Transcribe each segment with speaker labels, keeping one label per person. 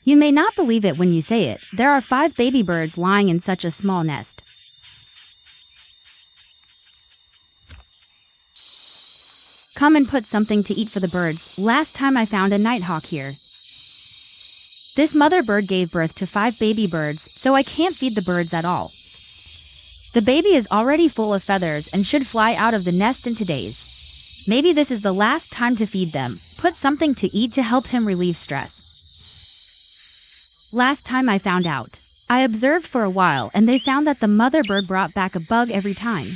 Speaker 1: You may not believe it when you say it, there are 5 baby birds lying in such a small nest. Come and put something to eat for the birds. Last time I found a nighthawk here. This mother bird gave birth to 5 baby birds, so I can't feed the birds at all. The baby is already full of feathers and should fly out of the nest in 2 days. Maybe this is the last time to feed them. Put something to eat to help him relieve stress. Last time I found out. I observed for a while and they found that the mother bird brought back a bug every time.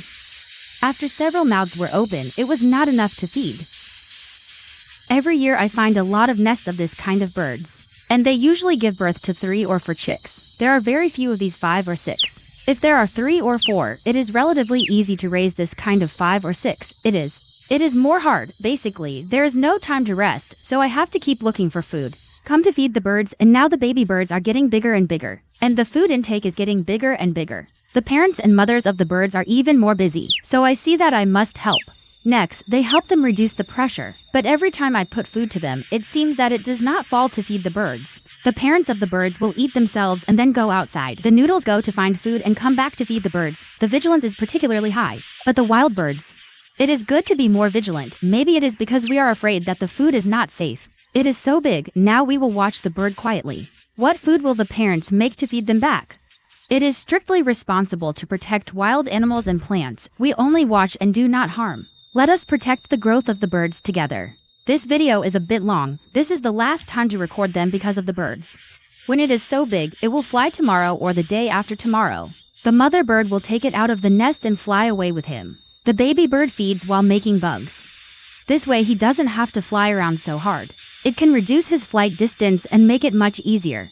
Speaker 1: After several mouths were open, it was not enough to feed. Every year I find a lot of nests of this kind of birds, and they usually give birth to 3 or 4 chicks. There are very few of these 5 or 6. If there are 3 or 4, it is relatively easy to raise this kind of 5 or 6. It is more hard. Basically, there is no time to rest, so I have to keep looking for food. Come to feed the birds, and now the baby birds are getting bigger and bigger, and the food intake is getting bigger and bigger. The parents and mothers of the birds are even more busy, so I see that I must help. Next, they help them reduce the pressure, but every time I put food to them, it seems that it does not fall to feed the birds. The parents of the birds will eat themselves and then go outside. The noodles go to find food and come back to feed the birds. The vigilance is particularly high. But the wild birds, it is good to be more vigilant. Maybe it is because we are afraid that the food is not safe. It is so big, now we will watch the bird quietly. What food will the parents make to feed them back? It is strictly responsible to protect wild animals and plants. We only watch and do not harm. Let us protect the growth of the birds together. This video is a bit long. This is the last time to record them because of the birds. When it is so big, it will fly tomorrow or the day after tomorrow. The mother bird will take it out of the nest and fly away with him. The baby bird feeds while making bugs. This way he doesn't have to fly around so hard. It can reduce his flight distance and make it much easier.